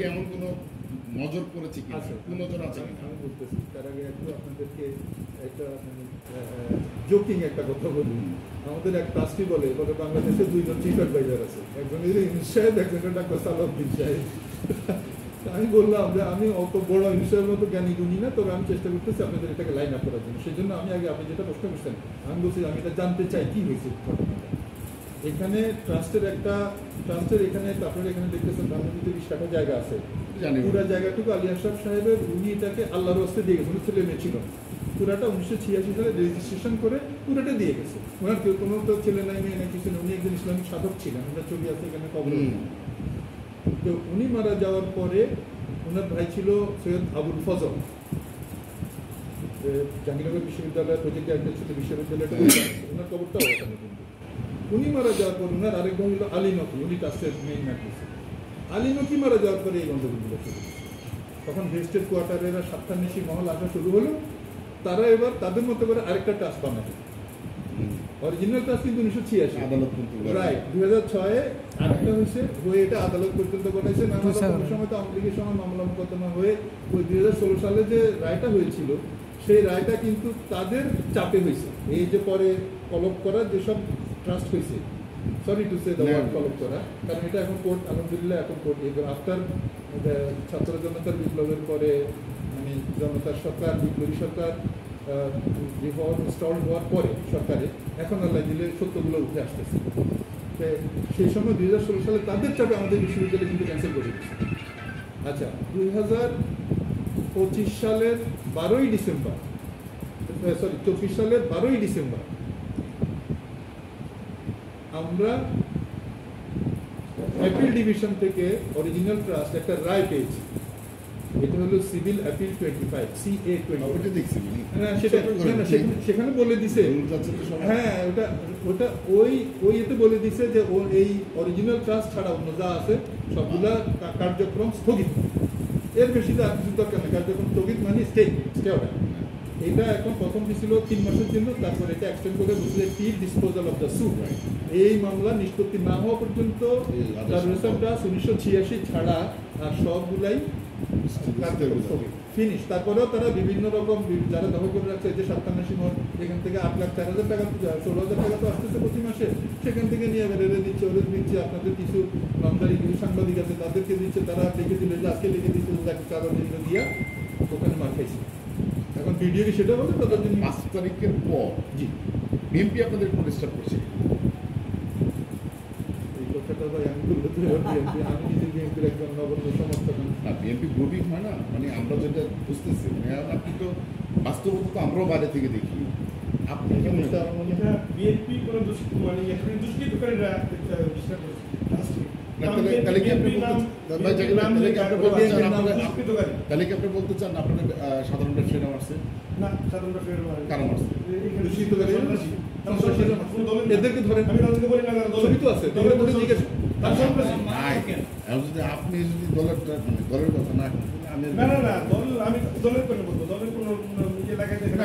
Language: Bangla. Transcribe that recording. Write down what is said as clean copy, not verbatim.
এমন কোন নজর পড়েছে কি নজর আছে? আমি বলতেছি তার আগে একটু আপনাদেরকে একটা জোকিং একটা কথা বলি। আমাদের এক ট্রাস্টি বলে বাংলাদেশে দুইজন চিফ অ্যাডভাইজার আছে, একজন ইউনুস সাহেব, একজন ডাক্তার সালাউদ্দিন সাহেব। আমি বললাম যে আমি অত বড় ইউনুস সাহেবের মতো জ্ঞানী গুণী না, তবে আমি চেষ্টা করতেছি আপনাদের এটাকে লাইন আপ করার জন্য। সেই জন্য আমি আগে আপনি যেটা প্রশ্ন করছেন আমি বলছি আমি এটা জানতে চাই কি হয়েছে ঘটনাটা। এখানে ট্রাস্টের এখানে আপনারা এখানে দেখতেছেন ধানমন্ডিতে 20 কাঠা জায়গা আছে, পুরো জায়গাটুকু আলী আশরাফ সাহেবের, উনি এটাকে আল্লাহর রাস্তায় দিয়ে গেছেন, ছেলে মেয়ে ছিল পুরাটা 1986 সালে রেজিস্ট্রেশন করে পুরাটা দিয়ে গেছে। ওনার কেউ কোনো তো ছেলে নাই মেয়ে নাই কিছু নেই, উনি একজন ইসলামিক সাধক ছিলেন, ওনার ছবি আছে এখানে কবর। তো উনি মারা যাওয়ার পরে ওনার ভাই ছিল সৈয়দ আবুল ফজল, জাহাঙ্গীরনগর বিশ্ববিদ্যালয়ের প্রজেক্ট ডাইরেক্টর ছিল বিশ্ববিদ্যালয়টা, ওনার কবরটাও ওখানে। কিন্তু উনি মারা যাওয়ার পর ওনার আরেক ভাই হলো আলী নকি, উনি ট্রাস্টের মেইন ম্যাট্রিক্স। আলী নকি মারা যাওয়ার পরে এই গণ্ডগোলগুলো শুরু হয়েছে। তখন ভেস্টেড কোয়ার্টারেরা স্বার্থান্বেষী মহল আসা শুরু হলো, তারা এবার তাদের মতো করে আরেকটা ট্রাস্ট বানাবে। অরিজিনাল ট্রাস্ট কিন্তু 1986 আদালত রাইট 2006-এ আরেকটা হয়েছে, হয়ে এটা আদালত পর্যন্ত বানাইছে। নানা রকম সময় তো আওয়ামী লীগের সময় মামলা মোকদ্দমা হয়ে ওই 2016 সালে যে রায়টা হয়েছিল সেই রায়টা কিন্তু তাদের চাপে হয়েছে। এই যে পরে কলপ করা যেসব ট্রাস্ট হয়েছে, sorry to say the word কলপ করা, কারণ এটা এখন কোর্ট, আলহামদুলিল্লাহ এখন কোর্ট আফটার ছাত্র জনতার বিপ্লবের পরে মানে জনতার সরকার, বিপ্লবী সরকার ইনস্টল হওয়ার পরে সরকারে এখন আল্লাহ দিলে সত্যগুলো উঠে আসতেছে। সেই সময় 2016 সালে তাদের চাপে আমাদের বিশ্ববিদ্যালয় কিন্তু ক্যান্সেল করে দিচ্ছে। আচ্ছা 2025 সালের 12ই ডিসেম্বর, সরি 24 সালের 12ই ডিসেম্বর আমরা অ্যাপিল ডিভিশন থেকে অরিজিনাল ট্রাস্ট একটা রায় পেয়েছি। এটা হলো সিভিল অ্যাপিল 25 CA 20। দেখছি সেখানে বলে দিছে, হ্যাঁ ওটা ওই এতে বলে দিছে যে এই অরিজিনাল ট্রাস্ট ছাড়া অন্য যা আছে সবগুলা কার্যক্রম স্থগিত, এর বেশি তো আর কিছু দরকার নেই। কার্যক্রম স্থগিত মানে স্টে অর্ডার। এটা এখন প্রথম ছিল 3 মাসের জন্য, তারপর এটা এক্সটেন্ড করে বলছে till disposal of the suit, এই মামলা নিষ্পত্তি না হওয়া পর্যন্ত 1986 ছাড়া আর সবগুলাই ফিনিশ। তারপরেও তারা বিভিন্ন রকম যারা দখল করে রাখছে, যে 57 মন, এখান থেকে 8,04,000 টাকা 16,000 টাকা তো আসতেছে প্রতি মাসে, সেখান থেকে নিয়ে বেড়ে দিচ্ছে, ওদের দিচ্ছে। আপনাদের কিছু নামদারি কিছু সাংবাদিক আছে তাদেরকে দিচ্ছে, তারা লিখে দিলে যে আজকে লিখে দিচ্ছে কারণ এগুলো দিয়া ওখানে মার খাইছে। এখন ভিডিও কি সেটা বলে তাদের জন্য 5 তারিখের পর জি বিএনপি আপনাদের উপর ডিস্টার্ব করছে। এই কথাটা ভাই আমি বলতে আমি নিজে বিএনপির একজন নগণ্য সমর্থক না, বিএনপি গ্রুপিং হয় না, মানে আমরা যেটা বুঝতেছি মানে আপনি তো বাস্তবতা তো আমরাও বাইরে থেকে দেখি। আপনি বিএনপি কোনো মানে এখানে দুষ্কৃতকারীরা ডিস্টার্ব করছে। তাহলে কি আপনি বলতে চান আপনাদের সাধারণ ব্যবসায়ীরা মারছে? না, সাধারণ ব্যবসায়ীরা কারণ মারছে এদেরকে ধরে আমি তাদেরকে বলি না, ছবি তো আছে, আপনি যদি দলের কথা না না, আমি দলের কথা বলবো, দলের কোনো